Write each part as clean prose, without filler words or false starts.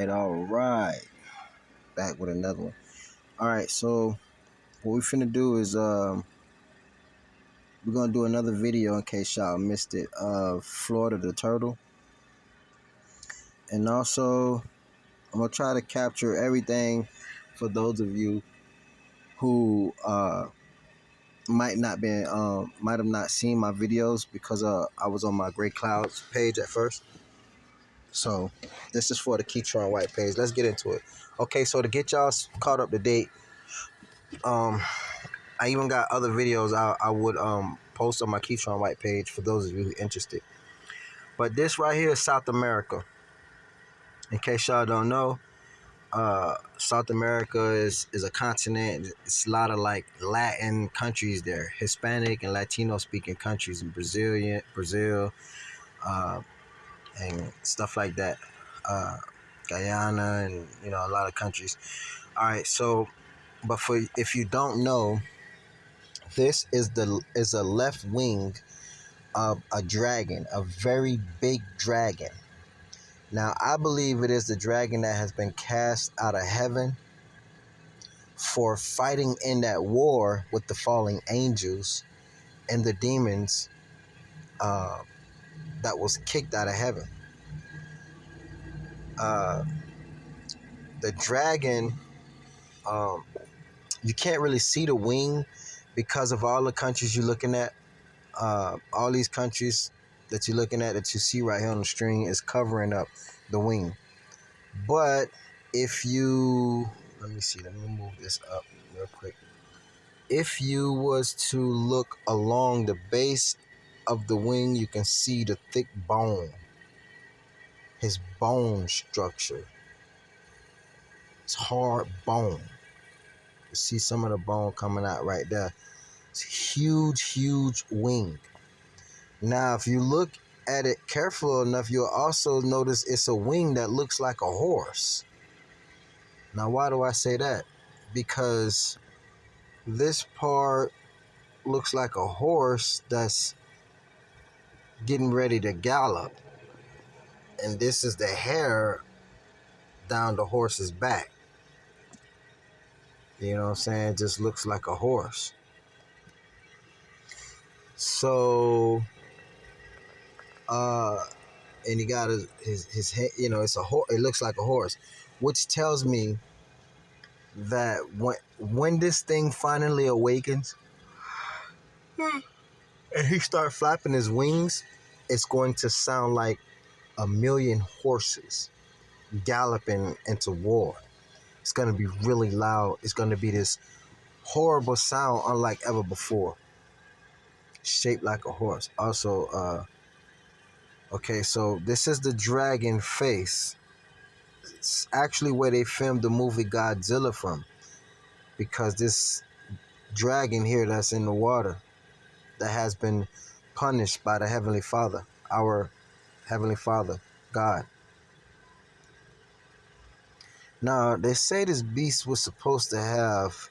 All right. Back with another one. All right, so what we finna do is we're gonna do another video in case y'all missed it of Florida the turtle, and also I'm gonna try to capture everything for those of you who might have not seen my videos because I was on my Gray Clouds page at first. So this is for the Keytron White page. Let's get into it. Okay, so to get y'all caught up to date, I even got other videos I would post on my Keytron White page for those of you who are interested. But this right here is South America. In case y'all don't know, South America is a continent. It's a lot of like Latin countries there, Hispanic and Latino speaking countries in Brazil, uh, and stuff like that. Guyana and a lot of countries. All right, so but for if you don't know, this is a left wing of a dragon, a very big dragon. Now, I believe it is the dragon that has been cast out of heaven for fighting in that war with the falling angels and the demons that was kicked out of heaven. Uh, the dragon, um, you can't really see the wing because of all the countries you're looking at. All these countries that you're looking at that you see right here on the screen is covering up the wing. But if you, let me move this up real quick. If you was to look along the base of the wing, you can see the thick bone, his bone structure. It's hard bone. You see some of the bone coming out right there. It's huge wing. Now, if you look at it careful enough, you'll also notice it's a wing that looks like a horse. Now, why do I say that? Because this part looks like a horse that's getting ready to gallop. And this is the hair down the horse's back. You know what I'm saying? It just looks like a horse. So, and he got his head, it's a horse. It looks like a horse, which tells me that when this thing finally awakens and he starts flapping his wings, it's going to sound like a million horses galloping into war. It's going to be really loud. It's going to be this horrible sound unlike ever before. Shaped like a horse. Also, okay, so this is the dragon face. It's actually where they filmed the movie Godzilla from, because this dragon here that's in the water that has been punished by the Heavenly Father, our Heavenly Father, God. Now, they say this beast was supposed to have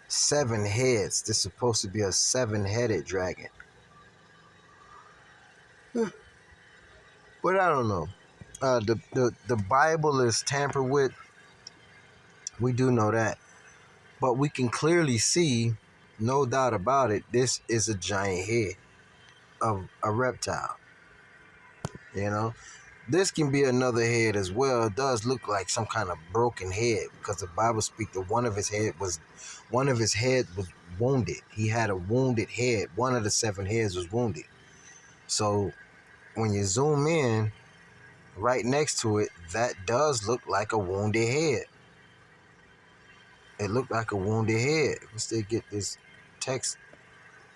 7 heads. This is supposed to be a 7-headed dragon. But I don't know. The Bible is tampered with. We do know that. But we can clearly see, no doubt about it, this is a giant head of a reptile. This can be another head as well. It does look like some kind of broken head, because the Bible speaks that one of his head was wounded. He had a wounded head. One of the 7 heads was wounded. So when you zoom in right next to it, that does look like a wounded head. It looked like a wounded head. Let's still get this text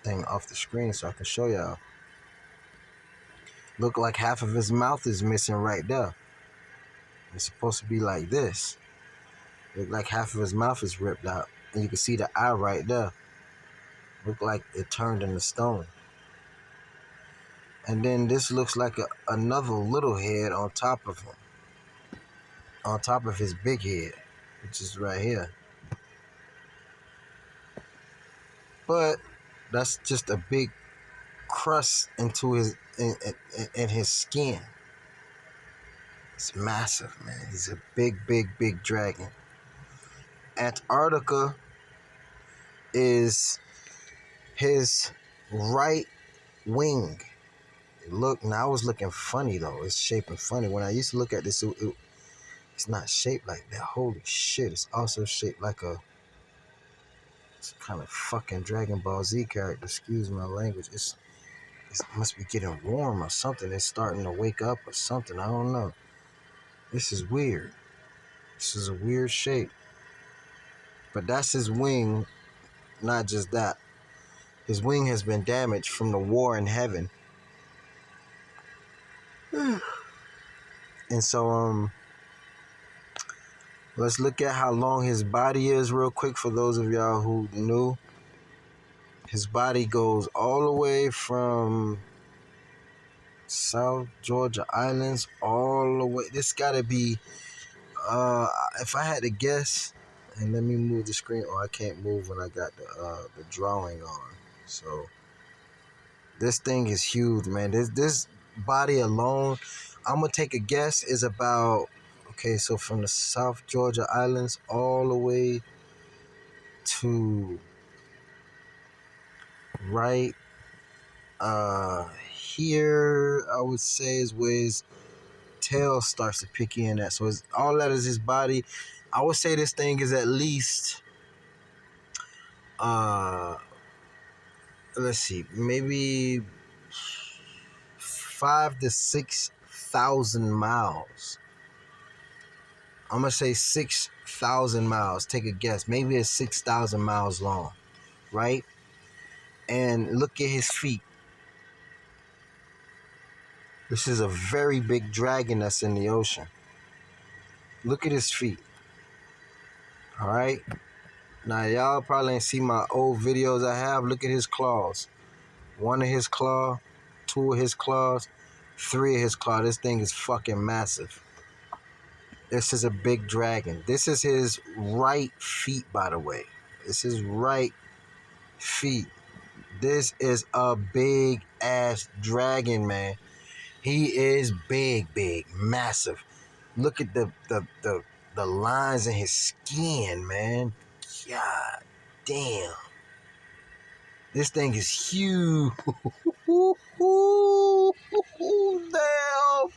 thing off the screen so I can show y'all. Look like half of his mouth is missing right there. It's supposed to be like this. Look like half of his mouth is ripped out. And you can see the eye right there. Look like it turned into stone. And then this looks like another little head on top of him. On top of his big head, which is right here. But that's just a big crust into his in his skin. It's massive, man. He's a big, big, big dragon. Antarctica is his right wing. Look, now I was looking funny though. It's shaping funny. When I used to look at this, it's not shaped like that. Holy shit! It's also shaped like a kind of fucking Dragon Ball Z character. Excuse my language. It must be getting warm or something. It's starting to wake up or something. I don't know. This is weird. This is a weird shape. But that's his wing. Not just that. His wing has been damaged from the war in heaven. And so let's look at how long his body is real quick for those of y'all who knew. His body goes all the way from South Georgia Islands all the way. This gotta be if I had to guess, and let me move the screen. Oh, I can't move when I got the drawing on. So this thing is huge, man. This body alone, I'm gonna take a guess, is about, okay, so from the South Georgia Islands all the way to right here, I would say is where his tail starts to pick in at. So it's, all that is his body. I would say this thing is at least let's see, maybe 5 to 6 thousand miles. I'm gonna say 6,000 miles. Take a guess. Maybe it's 6,000 miles long, right? And look at his feet. This is a very big dragon that's in the ocean. Look at his feet. All right. Now y'all probably ain't see my old videos I have. Look at his claws. One of his claw, two of his claws, three of his claws. This thing is fucking massive. This is a big dragon. This is his right feet, by the way. This is right feet. This is a big ass dragon, man. He is big, big, massive. Look at the lines in his skin, man. God damn. This thing is huge. Damn.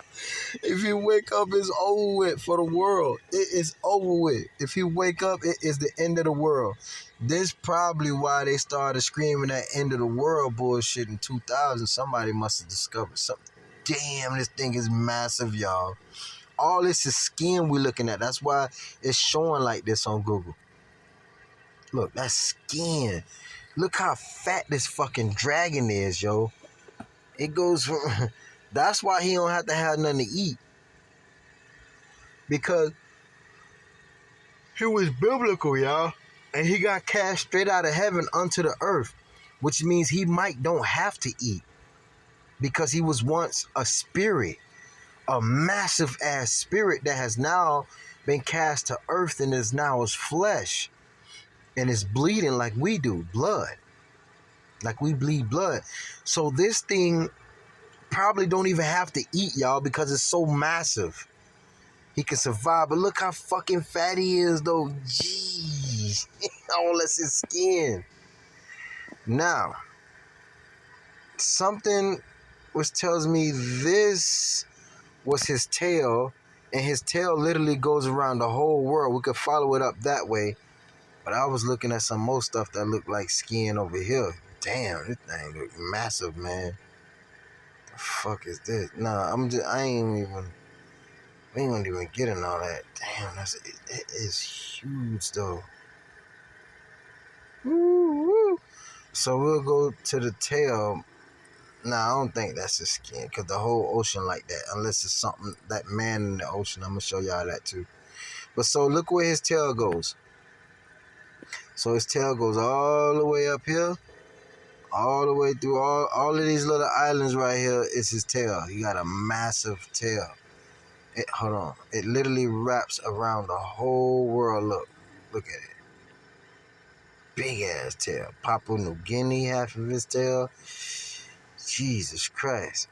If you wake up, it's over with for the world. It is over with. If you wake up, it is the end of the world. This probably why they started screaming that end of the world bullshit in 2000. Somebody must have discovered something. Damn, this thing is massive, y'all. All this is skin we're looking at. That's why it's showing like this on Google. Look, that's skin. Look how fat this fucking dragon is, yo. It goes from... That's why he don't have to have nothing to eat. Because he was biblical, y'all. And he got cast straight out of heaven unto the earth. Which means he might don't have to eat. Because he was once a spirit. A massive ass spirit that has now been cast to earth and is now his flesh. And is bleeding like we do. Blood. Like we bleed blood. So this thing probably don't even have to eat, y'all, because it's so massive. He can survive, but look how fucking fat he is, though. Jeez. All that's his skin. Now, something which tells me this was his tail, and his tail literally goes around the whole world. We could follow it up that way, but I was looking at some more stuff that looked like skin over here. Damn, this thing look massive, man. The fuck is this? Nah, we ain't even getting all that. Damn, it is huge though. Woo-woo. So we'll go to the tail. Nah, I don't think that's his skin, because the whole ocean like that, unless it's something, that man in the ocean. I'm gonna show y'all that too. But so look where his tail goes. So his tail goes all the way up here, all the way through all of these little islands right here is his tail. He got a massive tail. Hold on. It literally wraps around the whole world. Look at it. Big ass tail. Papua New Guinea, half of his tail. Jesus Christ.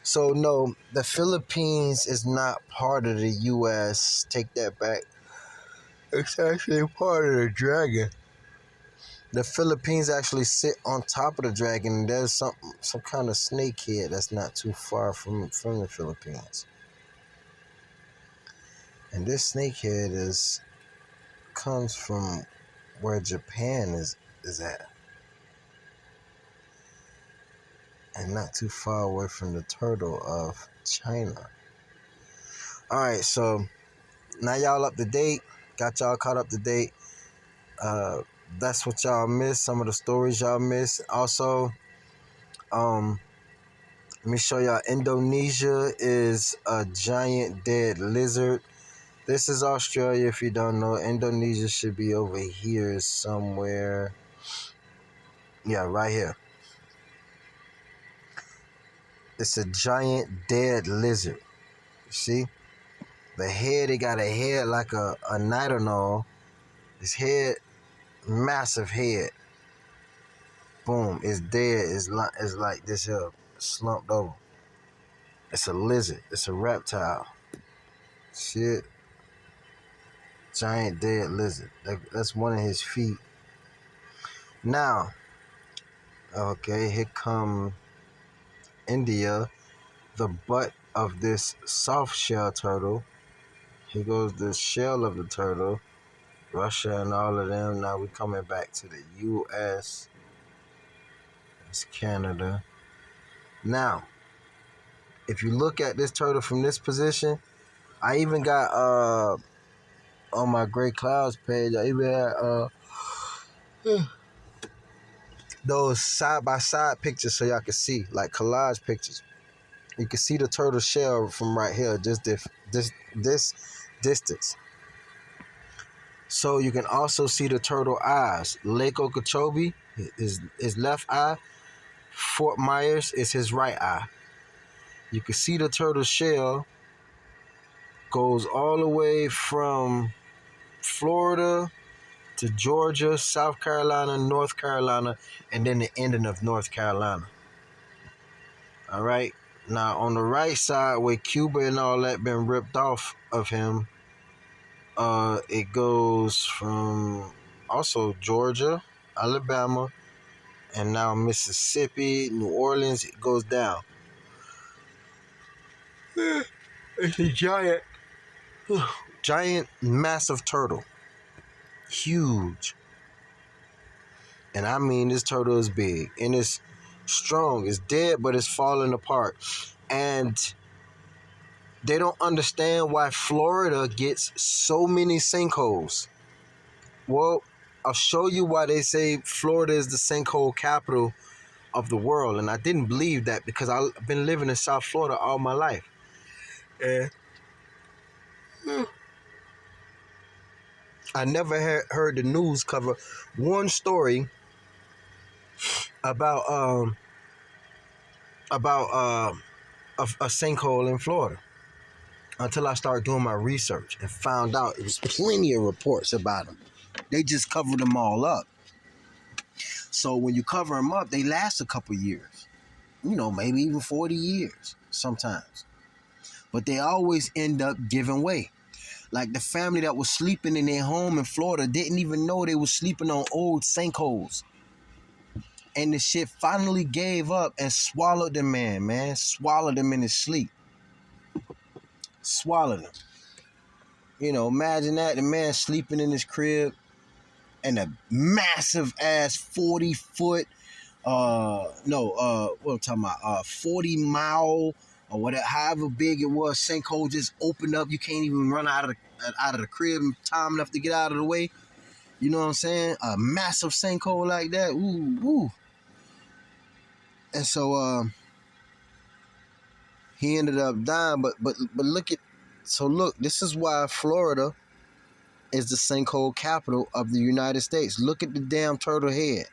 So no, the Philippines is not part of the U.S. Take that back. It's actually part of the dragon. The Philippines actually sit on top of the dragon. And there's some kind of snake head that's not too far from the Philippines. And this snake head comes from where Japan is at, and not too far away from the turtle of China. All right, so now y'all up to date. Got y'all caught up to date. Uh, that's what y'all missed. Some of the stories y'all missed. Also, let me show y'all. Indonesia is a giant dead lizard. This is Australia. If you don't know, Indonesia should be over here somewhere. Yeah, right here. It's a giant dead lizard. See? The head, it got a head like a nightingale. His head, massive head. Boom, it's dead. It's like this here, slumped over. It's a lizard. It's a reptile. Shit. Giant dead lizard. That's one of his feet. Now, okay, here come India, the butt of this soft shell turtle. Here goes the shell of the turtle. Russia and all of them. Now we coming back to the U.S. It's Canada. Now, if you look at this turtle from this position, I even got on my Gray Clouds page, I even had those side by side pictures so y'all can see, like collage pictures. You can see the turtle shell from right here, just this distance. So you can also see the turtle eyes. Lake Okeechobee is his left eye. Fort Myers is his right eye. You can see the turtle shell goes all the way from Florida to Georgia, South Carolina, North Carolina, and then the ending of North Carolina. All right. Now on the right side, where Cuba and all that been ripped off of him, it goes from also Georgia, Alabama, and now Mississippi, New Orleans. It goes down. It's a giant, massive turtle, huge. And I mean, this turtle is big and it's strong. It's dead, but it's falling apart. And they don't understand why Florida gets so many sinkholes. Well, I'll show you why they say Florida is the sinkhole capital of the world. And I didn't believe that because I've been living in South Florida all my life. And I never heard the news cover one story about a sinkhole in Florida until I started doing my research and found out it was plenty of reports about them. They just covered them all up. So when you cover them up, they last a couple years, maybe even 40 years sometimes. But they always end up giving way. Like the family that was sleeping in their home in Florida didn't even know they were sleeping on old sinkholes. And the shit finally gave up and swallowed the man. Swallowed him in his sleep. Swallowed him. Imagine that. The man sleeping in his crib and a massive ass 40-foot, what I'm talking about, 40-mile or whatever, however big it was, sinkhole just opened up. You can't even run out of the crib in time enough to get out of the way. You know what I'm saying? A massive sinkhole like that. Ooh. And so he ended up dying. But look, this is why Florida is the sinkhole capital of the United States. Look at the damn turtle head.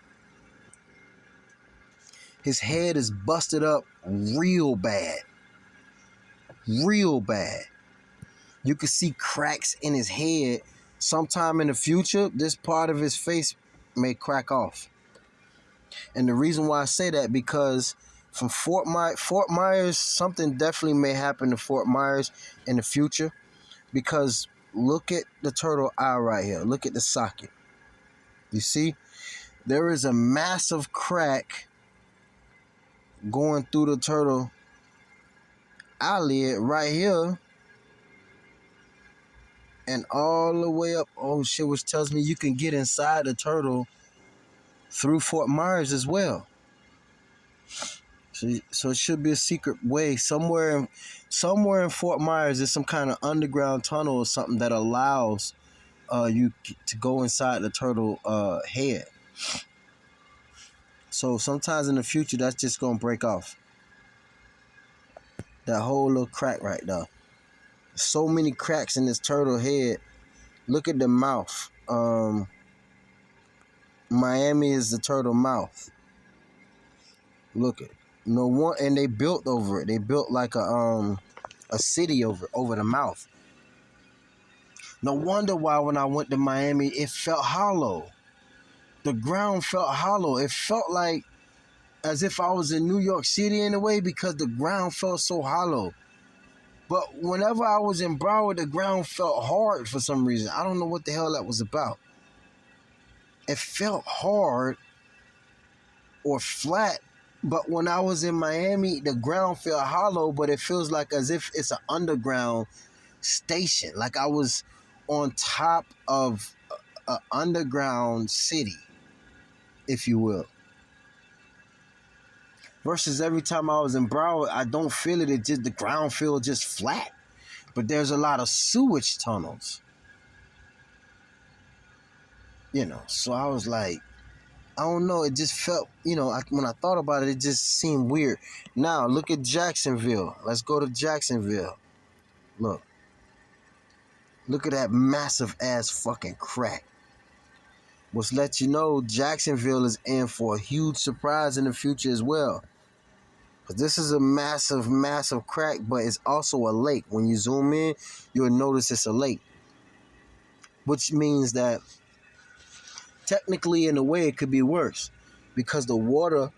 His head is busted up real bad. Real bad. You can see cracks in his head. Sometime in the future, this part of his face may crack off. And the reason why I say that, because From Fort Myers, something definitely may happen to Fort Myers in the future, because look at the turtle eye right here. Look at the socket. You see, there is a massive crack going through the turtle eyelid right here and all the way up. Oh shit, which tells me you can get inside the turtle through Fort Myers as well. So it should be a secret way somewhere in Fort Myers. There's some kind of underground tunnel or something that allows you to go inside the turtle head. So sometimes in the future, that's just gonna break off. That whole little crack right there. So many cracks in this turtle head. Look at the mouth. Miami is the turtle mouth. Look at no one, and they built over it. They built like a city over the mouth. No wonder why when I went to Miami, it felt hollow. The ground felt hollow. It felt like as if I was in New York City in a way, because the ground felt so hollow. But whenever I was in Broward, the ground felt hard for some reason. I don't know what the hell that was about. It felt hard or flat. But when I was in Miami, the ground felt hollow, but it feels like as if it's an underground station. Like I was on top of an underground city, if you will. Versus every time I was in Broward, I don't feel it. It just, the ground feels just flat. But there's a lot of sewage tunnels. You know, so I was like, I don't know. It just felt, when I thought about it, it just seemed weird. Now, look at Jacksonville. Let's go to Jacksonville. Look. Look at that massive ass fucking crack. Which lets you know Jacksonville is in for a huge surprise in the future as well. But this is a massive, massive crack, but it's also a lake. When you zoom in, you'll notice it's a lake. Which means that technically, in a way, it could be worse, because the water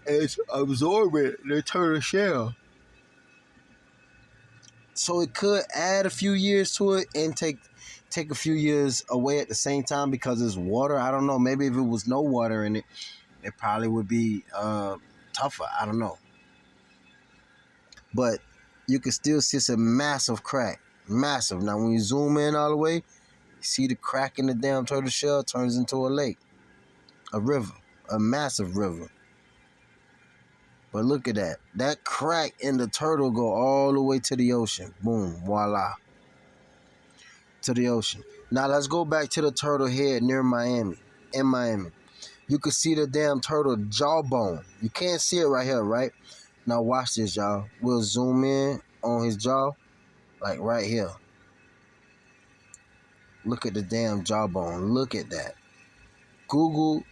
is absorbing the turtle shell. So it could add a few years to it and take a few years away at the same time because it's water. I don't know. Maybe if it was no water in it, it probably would be tougher. I don't know. But you can still see it's a massive crack. Massive. Now, when you zoom in all the way, you see the crack in the damn turtle shell turns into a lake, a river, a massive river. But look at that. That crack in the turtle go all the way to the ocean. Boom. Voila. To the ocean. Now let's go back to the turtle head near Miami. In Miami. You can see the damn turtle jawbone. You can't see it right here, right? Now watch this, y'all. We'll zoom in on his jaw. Like right here. Look at the damn jawbone. Look at that. Google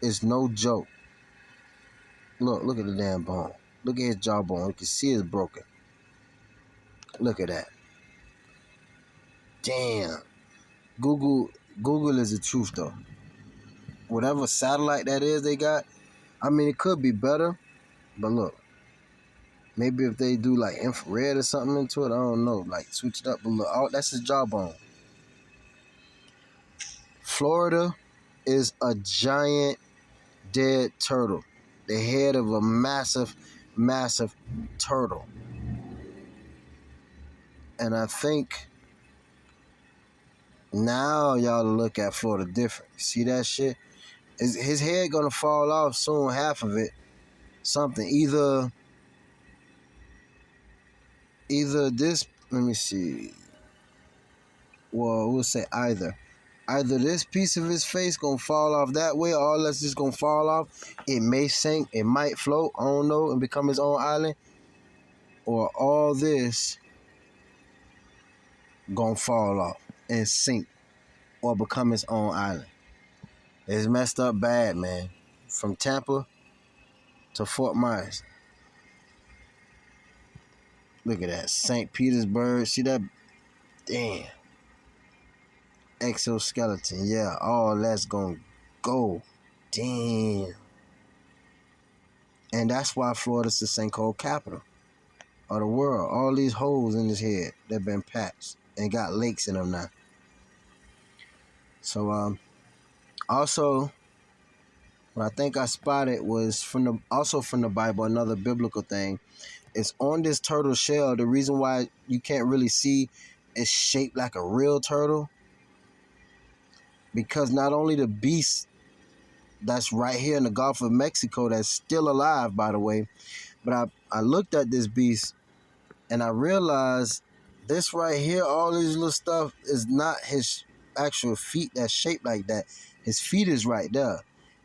is no joke. Look at the damn bone. Look at his jawbone. You can see it's broken. Look at that. Damn. Google is the truth though. Whatever satellite that is they got, I mean, it could be better, but look. Maybe if they do like infrared or something into it, I don't know. Like switch it up. But look, that's his jawbone. Florida is a giant dead turtle. The head of a massive, massive turtle. And I think now y'all look at Florida different. See that shit? His head gonna fall off soon, half of it. Something. Either this, let me see. Well, we'll say either. Either this piece of his face gonna fall off that way, or all that's just gonna fall off. It may sink, it might float, I don't know, and become his own island. Or all this gonna fall off and sink or become its own island. It's messed up bad, man. From Tampa to Fort Myers. Look at that. St. Petersburg. See that? Damn. Exoskeleton. Yeah, all that's gonna go. Damn. And that's why Florida's the sinkhole capital of the world. All these holes in his head that been patched and got lakes in them now. So also what I think I spotted was from the Bible, another biblical thing. It's on this turtle shell. The reason why you can't really see it's shaped like a real turtle, because not only the beast that's right here in the Gulf of Mexico that's still alive, by the way, but I looked at this beast and I realized this right here, all this little stuff is not his actual feet that's shaped like that. His feet is right there,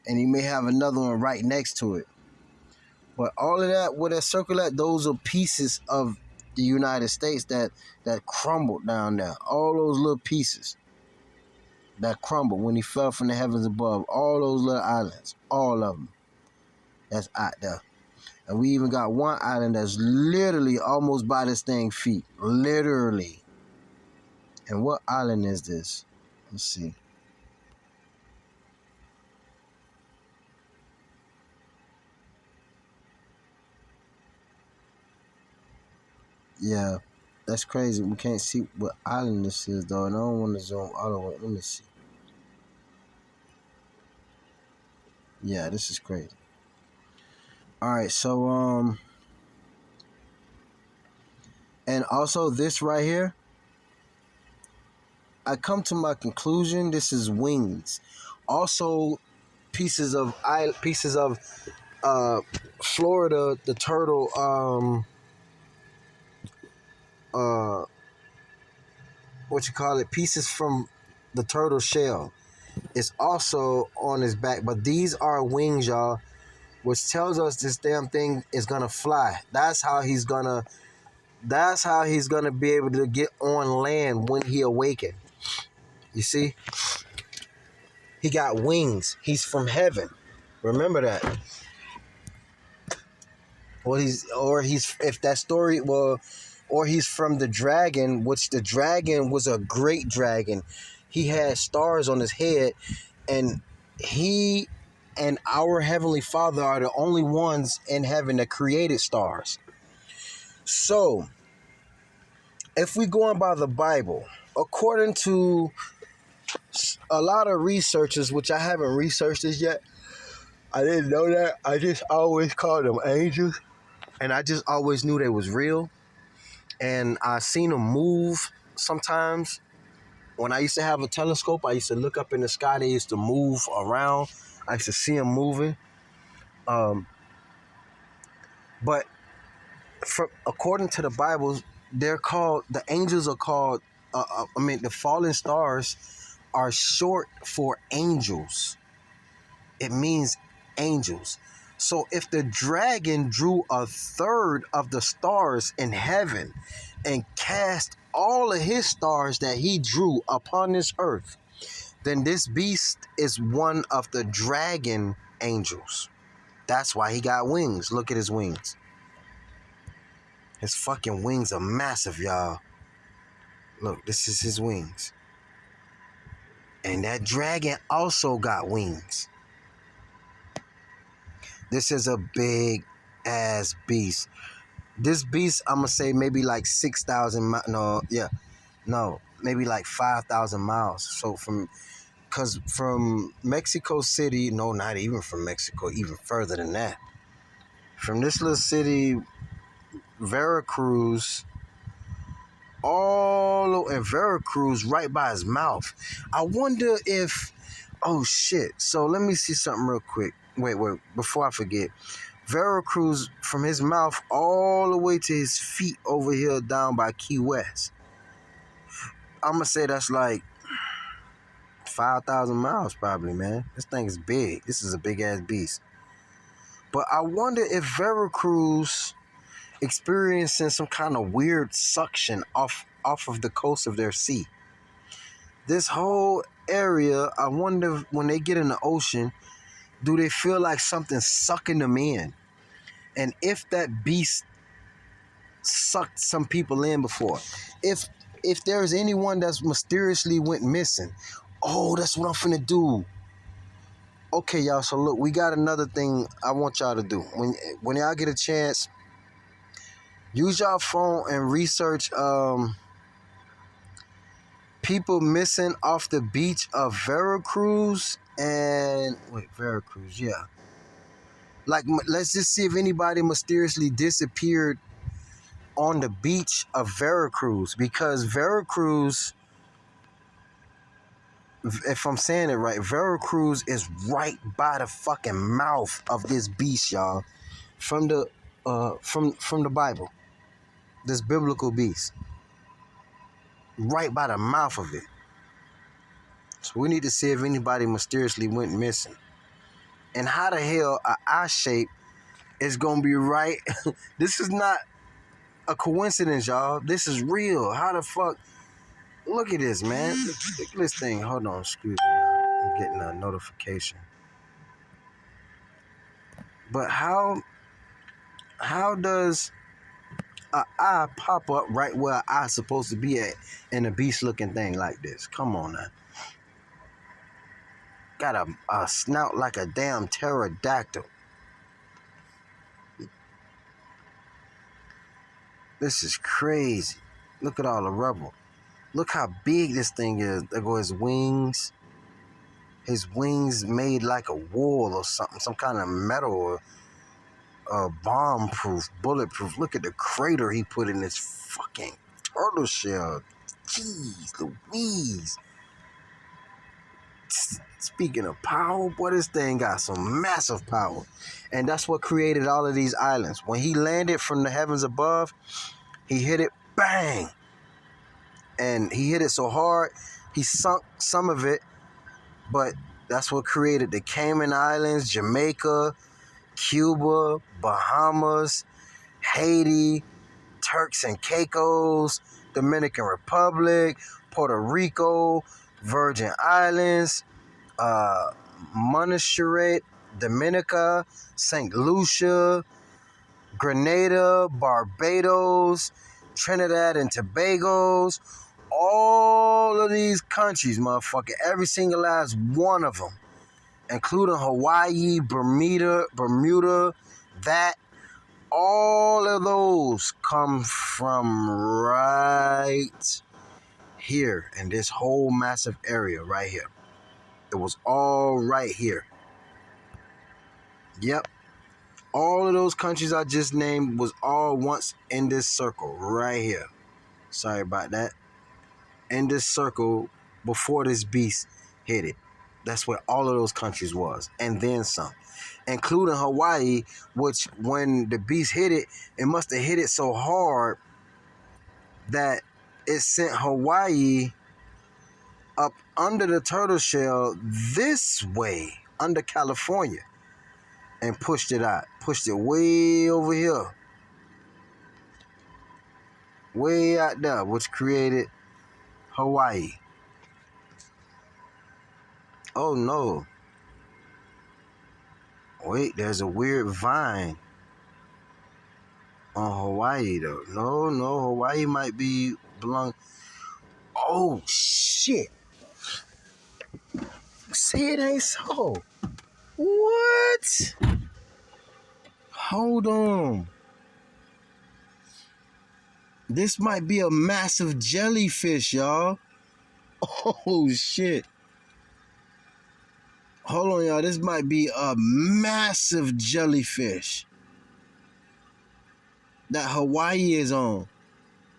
and he may have another one right next to it. But all of that, where that circle at, those are pieces of the United States that crumbled down there. All those little pieces that crumbled when he fell from the heavens above. All those little islands, all of them, that's out there. And we even got one island that's literally almost by this thing's feet. Literally. And what island is this? Let's see. Yeah, that's crazy. We can't see what island this is, though. And I don't want to zoom all the way. Let me see. Yeah, this is crazy. All right, so and also this right here, I come to my conclusion. This is wings. Also, pieces of Florida, the turtle. What you call it? Pieces from the turtle shell. It's also on his back, but these are wings, y'all, which tells us this damn thing is gonna fly. That's how he's gonna be able to get on land when he awaken. You see? He got wings. He's from heaven. Remember that. Or he's if that story, well, or he's from the dragon, which the dragon was a great dragon. He had stars on his head, and he and our Heavenly Father are the only ones in heaven that created stars. So, if we go on by the Bible, according to a lot of researchers, which I haven't researched this yet, I didn't know that. I just always called them angels, and I just always knew they was real. And I seen them move sometimes. When I used to have a telescope, I used to look up in the sky. They used to move around. I used to see them moving. But according to the Bible, the angels are called, the fallen stars are short for angels. It means angels. So if the dragon drew a third of the stars in heaven and cast all of his stars that he drew upon this earth, then this beast is one of the dragon angels. That's why he got wings. Look at his wings. His fucking wings are massive, y'all. Look, this is his wings. And that dragon also got wings. This is a big ass beast. This beast, I'm gonna say maybe like 6,000 maybe like 5,000 miles. So from Mexico City, no, not even from Mexico, even further than that. From this little city, Veracruz, and Veracruz right by his mouth. I wonder if, oh shit. So let me see something real quick. Wait, before I forget. Veracruz from his mouth all the way to his feet over here down by Key West. I'm going to say that's like 5,000 miles probably, man. This thing is big. This is a big ass beast. But I wonder if Veracruz experiencing some kind of weird suction off of the coast of their sea. This whole area, I wonder when they get in the ocean, do they feel like something's sucking them in? And if that beast sucked some people in before, if there's anyone that's mysteriously went missing, oh, that's what I'm finna do. Okay, y'all. So look, we got another thing I want y'all to do. When y'all get a chance, use y'all phone and research people missing off the beach of Veracruz and Veracruz, yeah. Like, let's just see if anybody mysteriously disappeared on the beach of Veracruz, because Veracruz, if I'm saying it right, Veracruz is right by the fucking mouth of this beast, y'all. From the from the Bible, this biblical beast, right by the mouth of it. So we need to see if anybody mysteriously went missing, and how the hell a eye shape is gonna be right. This is not a coincidence, y'all. This is real. How the fuck? Look at this, man. Look at this thing. Hold on, excuse me. I'm getting a notification. But how does a eye pop up right where an eye's supposed to be at in a beast looking thing like this? Come on now. Got a snout like a damn pterodactyl. This is crazy. Look at all the rubble. Look how big this thing is. There go his wings. His wings made like a wall or something. Some kind of metal or bomb-proof, bulletproof. Look at the crater he put in this fucking turtle shell. Jeez Louise. Speaking of power, boy, this thing got some massive power. And that's what created all of these islands. When he landed from the heavens above, he hit it, bang. And he hit it so hard, he sunk some of it. But that's what created the Cayman Islands, Jamaica, Cuba, Bahamas, Haiti, Turks and Caicos, Dominican Republic, Puerto Rico, Virgin Islands, Montserrat, Dominica, St. Lucia, Grenada, Barbados, Trinidad and Tobago's. All of these countries, motherfucker, every single last one of them, including Hawaii, Bermuda, that, all of those come from right here in this whole massive area right here. It was all right here. Yep. All of those countries I just named was all once in this circle right here. Sorry about that. In this circle before this beast hit it. That's where all of those countries was. And then some. Including Hawaii, which when the beast hit it, it must have hit it so hard that it sent Hawaii up under the turtle shell this way, under California, and pushed it out. Pushed it way over here. Way out there, which created Hawaii. Oh no. Wait, there's a weird vine on Hawaii though. No, Hawaii might be belong. Oh shit. Say it ain't so. What? Hold on. This might be a massive jellyfish, y'all. Oh shit. Hold on, y'all. This might be a massive jellyfish that Hawaii is on.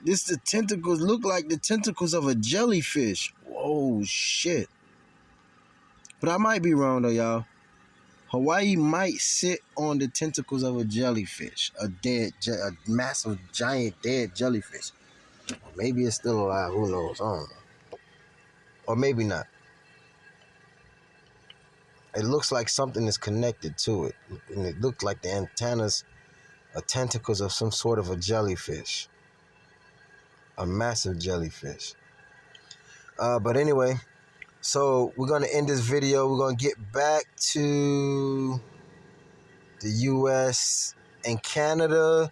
The tentacles look like the tentacles of a jellyfish. Oh shit. But I might be wrong though, y'all. Hawaii might sit on the tentacles of a jellyfish, a massive, giant, dead jellyfish. Maybe it's still alive. Who knows? I don't know. Or maybe not. It looks like something is connected to it, and it looked like the antennas or tentacles of some sort of a jellyfish, a massive jellyfish. But anyway. So we're going to end this video. We're going to get back to the U.S. and Canada.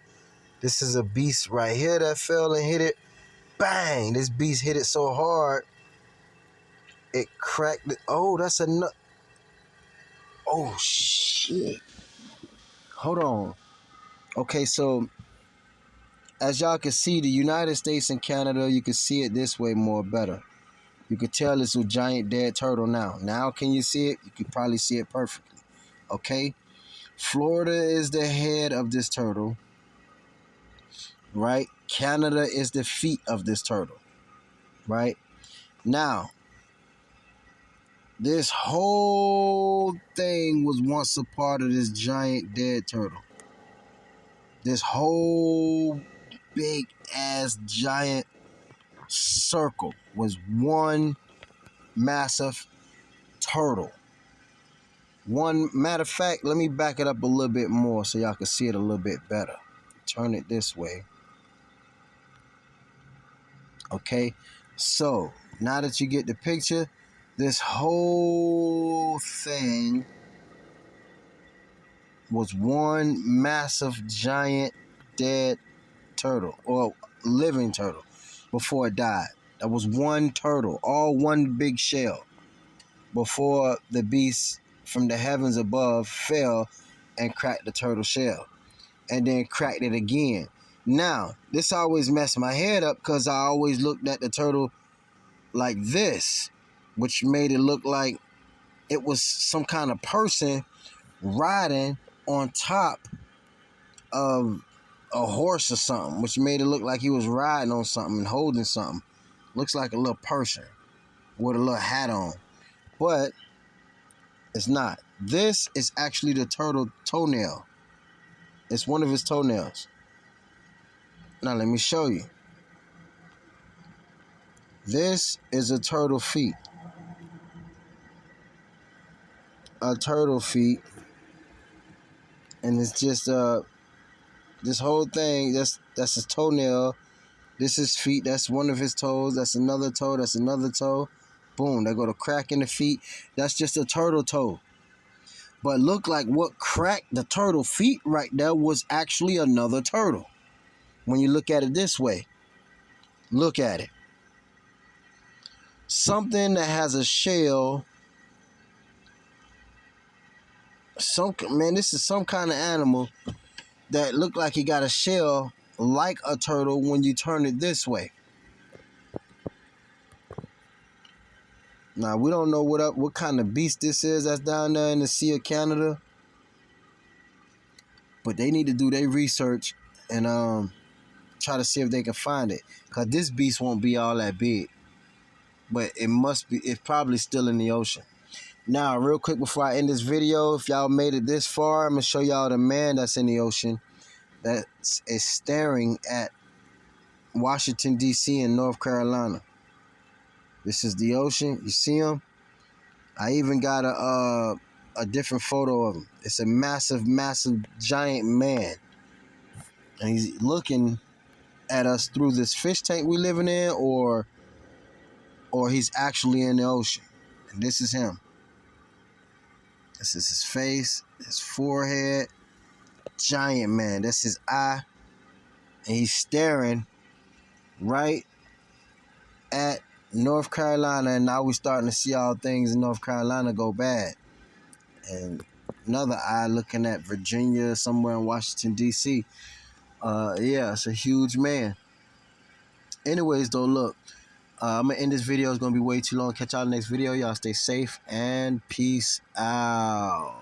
This is a beast right here that fell and hit it. Bang! This beast hit it so hard, it cracked it. Oh, that's a nut. Oh shit. Hold on. Okay, so as y'all can see, the United States and Canada, you can see it this way more better. You can tell it's a giant dead turtle now. Now can you see it? You can probably see it perfectly. Okay? Florida is the head of this turtle, right? Canada is the feet of this turtle, right? Now, this whole thing was once a part of this giant dead turtle. This whole big ass giant circle was one massive turtle. One matter of fact, let me back it up a little bit more so y'all can see it a little bit better. Turn it this way. Okay, so now that you get the picture, this whole thing was one massive giant dead turtle or living turtle before it died. That was one turtle, all one big shell, before the beast from the heavens above fell and cracked the turtle shell and then cracked it again. Now, this always messed my head up because I always looked at the turtle like this, which made it look like it was some kind of person riding on top of a horse or something, which made it look like he was riding on something and holding something. Looks like a little person with a little hat on, but it's not. This is actually the turtle toenail. It's one of his toenails. Now let me show you. This is a turtle feet. A turtle feet, and it's just this whole thing. That's his toenail. This is feet. That's one of his toes. That's another toe. That's another toe. Boom. They go to crack in the feet. That's just a turtle toe. But look like what cracked the turtle feet right there was actually another turtle. When you look at it this way, look at it. Something that has a shell. This is some kind of animal that looked like he got a shell like a turtle when you turn it this way. Now, we don't know what kind of beast this is that's down there in the Sea of Canada, but they need to do their research and try to see if they can find it, because this beast won't be all that big, but it's probably still in the ocean. Now, real quick before I end this video, if y'all made it this far, I'm going to show y'all the man that's in the ocean that is staring at Washington, D.C. and North Carolina. This is the ocean. You see him? I even got a different photo of him. It's a massive, massive, giant man. And he's looking at us through this fish tank we living in, or he's actually in the ocean. And this is him. This is his face, his forehead. Giant man. That's his eye. And he's staring right at North Carolina, and now we're starting to see all things in North Carolina go bad. And another eye looking at Virginia, somewhere in Washington, D.C. Yeah, it's a huge man. Anyways, though, look, I'm going to end this video. It's going to be way too long. Catch y'all in the next video. Y'all stay safe and peace out.